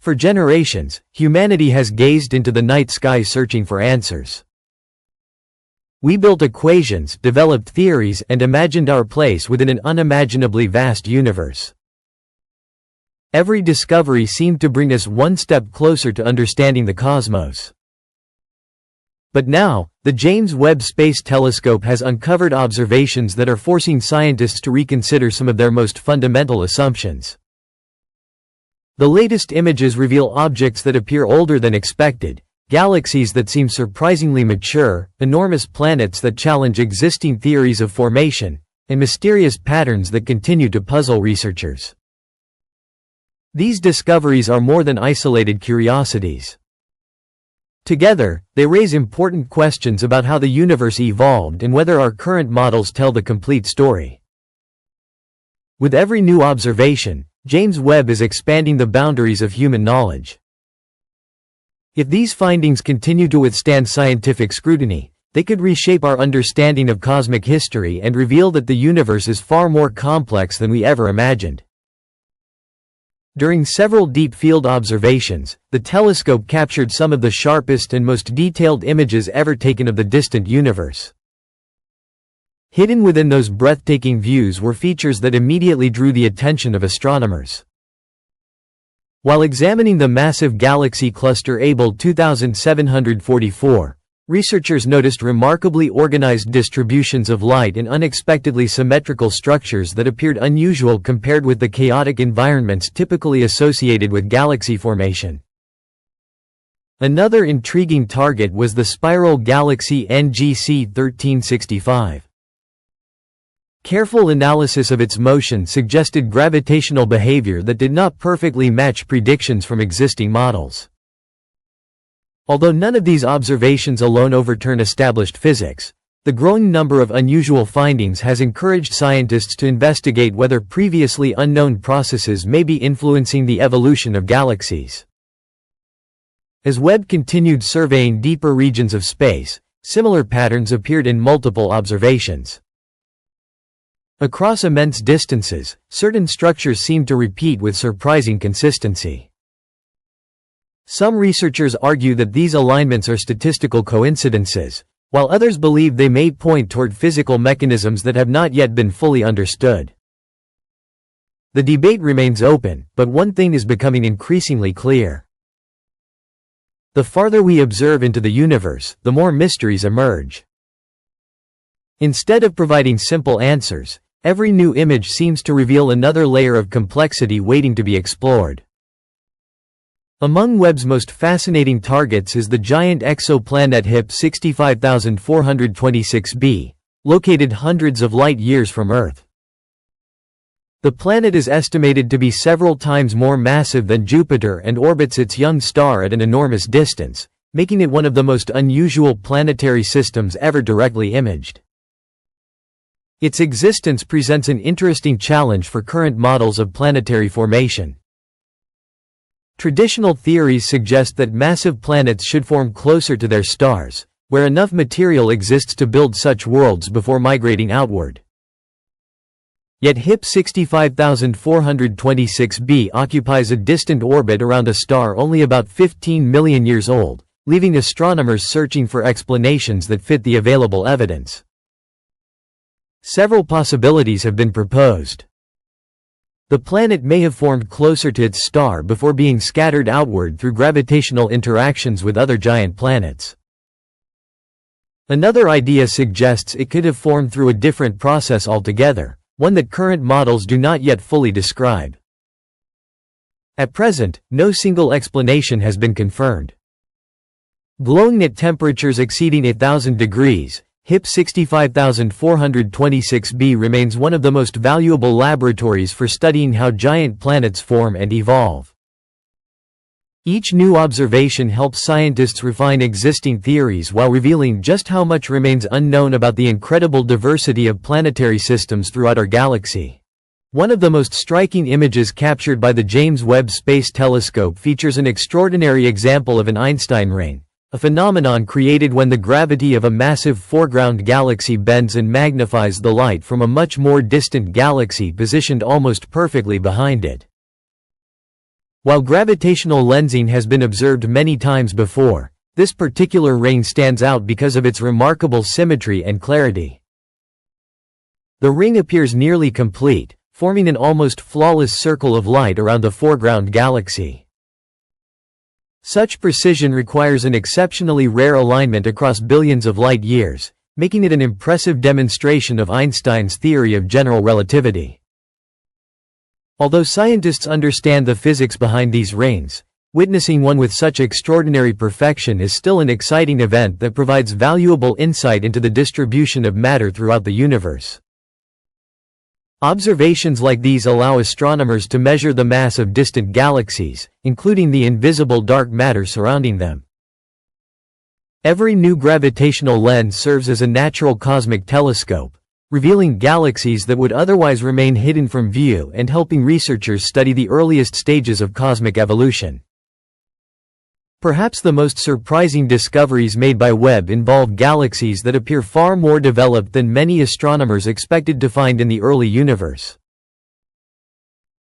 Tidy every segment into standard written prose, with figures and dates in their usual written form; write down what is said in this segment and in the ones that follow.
For generations, humanity has gazed into the night sky searching for answers. We built equations, developed theories, and imagined our place within an unimaginably vast universe. Every discovery seemed to bring us one step closer to understanding the cosmos. But now, the James Webb Space Telescope has uncovered observations that are forcing scientists to reconsider some of their most fundamental assumptions. The latest images reveal objects that appear older than expected, galaxies that seem surprisingly mature, enormous planets that challenge existing theories of formation, and mysterious patterns that continue to puzzle researchers. These discoveries are more than isolated curiosities. Together, they raise important questions about how the universe evolved and whether our current models tell the complete story. With every new observation, James Webb is expanding the boundaries of human knowledge. If these findings continue to withstand scientific scrutiny, they could reshape our understanding of cosmic history and reveal that the universe is far more complex than we ever imagined. During several deep-field observations, the telescope captured some of the sharpest and most detailed images ever taken of the distant universe. Hidden within those breathtaking views were features that immediately drew the attention of astronomers. While examining the massive galaxy cluster Abell 2744, researchers noticed remarkably organized distributions of light and unexpectedly symmetrical structures that appeared unusual compared with the chaotic environments typically associated with galaxy formation. Another intriguing target was the spiral galaxy NGC 1365. Careful analysis of its motion suggested gravitational behavior that did not perfectly match predictions from existing models. Although none of these observations alone overturn established physics, the growing number of unusual findings has encouraged scientists to investigate whether previously unknown processes may be influencing the evolution of galaxies. As Webb continued surveying deeper regions of space, similar patterns appeared in multiple observations. Across immense distances, certain structures seemed to repeat with surprising consistency. Some researchers argue that these alignments are statistical coincidences, while others believe they may point toward physical mechanisms that have not yet been fully understood. The debate remains open, but one thing is becoming increasingly clear. The farther we observe into the universe, the more mysteries emerge. Instead of providing simple answers, every new image seems to reveal another layer of complexity waiting to be explored. Among Webb's most fascinating targets is the giant exoplanet HIP 65426b, located hundreds of light-years from Earth. The planet is estimated to be several times more massive than Jupiter and orbits its young star at an enormous distance, making it one of the most unusual planetary systems ever directly imaged. Its existence presents an interesting challenge for current models of planetary formation. Traditional theories suggest that massive planets should form closer to their stars, where enough material exists to build such worlds before migrating outward. Yet HIP 65426b occupies a distant orbit around a star only about 15 million years old, leaving astronomers searching for explanations that fit the available evidence. Several possibilities have been proposed. The planet may have formed closer to its star before being scattered outward through gravitational interactions with other giant planets. Another idea suggests it could have formed through a different process altogether, one that current models do not yet fully describe. At present, no single explanation has been confirmed. Glowing at temperatures exceeding 1000 degrees, HIP 65426b remains one of the most valuable laboratories for studying how giant planets form and evolve. Each new observation helps scientists refine existing theories while revealing just how much remains unknown about the incredible diversity of planetary systems throughout our galaxy. One of the most striking images captured by the James Webb Space Telescope features an extraordinary example of an Einstein ring, a phenomenon created when the gravity of a massive foreground galaxy bends and magnifies the light from a much more distant galaxy positioned almost perfectly behind it. While gravitational lensing has been observed many times before, this particular ring stands out because of its remarkable symmetry and clarity. The ring appears nearly complete, forming an almost flawless circle of light around the foreground galaxy. Such precision requires an exceptionally rare alignment across billions of light years, making it an impressive demonstration of Einstein's theory of general relativity. Although scientists understand the physics behind these rings, witnessing one with such extraordinary perfection is still an exciting event that provides valuable insight into the distribution of matter throughout the universe. Observations like these allow astronomers to measure the mass of distant galaxies, including the invisible dark matter surrounding them. Every new gravitational lens serves as a natural cosmic telescope, revealing galaxies that would otherwise remain hidden from view and helping researchers study the earliest stages of cosmic evolution. Perhaps the most surprising discoveries made by Webb involve galaxies that appear far more developed than many astronomers expected to find in the early universe.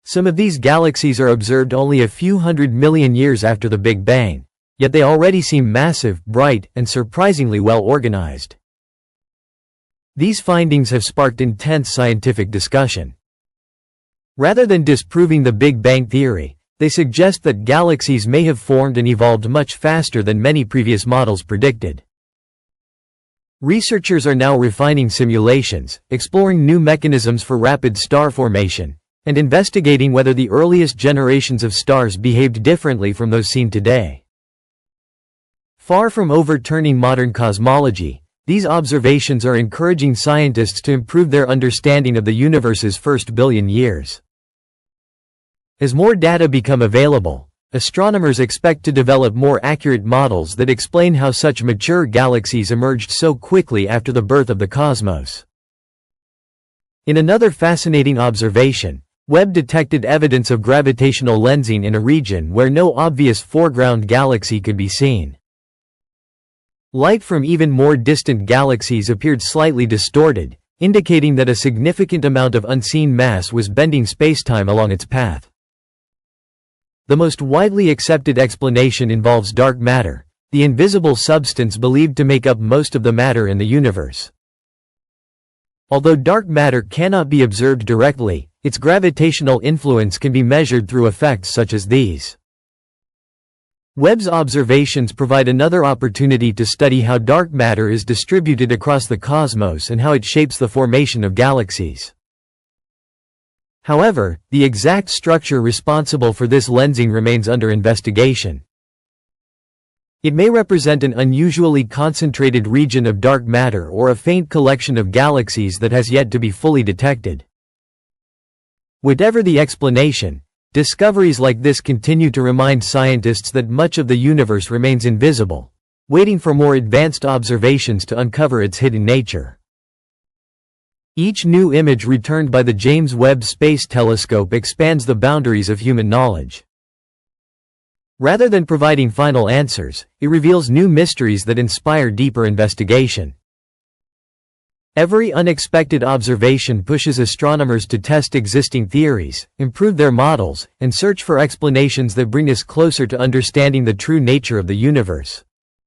Some of these galaxies are observed only a few hundred million years after the Big Bang, yet they already seem massive, bright, and surprisingly well organized. These findings have sparked intense scientific discussion. Rather than disproving the Big Bang theory, they suggest that galaxies may have formed and evolved much faster than many previous models predicted. Researchers are now refining simulations, exploring new mechanisms for rapid star formation, and investigating whether the earliest generations of stars behaved differently from those seen today. Far from overturning modern cosmology, these observations are encouraging scientists to improve their understanding of the universe's first billion years. As more data become available, astronomers expect to develop more accurate models that explain how such mature galaxies emerged so quickly after the birth of the cosmos. In another fascinating observation, Webb detected evidence of gravitational lensing in a region where no obvious foreground galaxy could be seen. Light from even more distant galaxies appeared slightly distorted, indicating that a significant amount of unseen mass was bending spacetime along its path. The most widely accepted explanation involves dark matter, the invisible substance believed to make up most of the matter in the universe. Although dark matter cannot be observed directly, its gravitational influence can be measured through effects such as these. Webb's observations provide another opportunity to study how dark matter is distributed across the cosmos and how it shapes the formation of galaxies. However, the exact structure responsible for this lensing remains under investigation. It may represent an unusually concentrated region of dark matter or a faint collection of galaxies that has yet to be fully detected. Whatever the explanation, discoveries like this continue to remind scientists that much of the universe remains invisible, waiting for more advanced observations to uncover its hidden nature. Each new image returned by the James Webb Space Telescope expands the boundaries of human knowledge. Rather than providing final answers, it reveals new mysteries that inspire deeper investigation. Every unexpected observation pushes astronomers to test existing theories, improve their models, and search for explanations that bring us closer to understanding the true nature of the universe.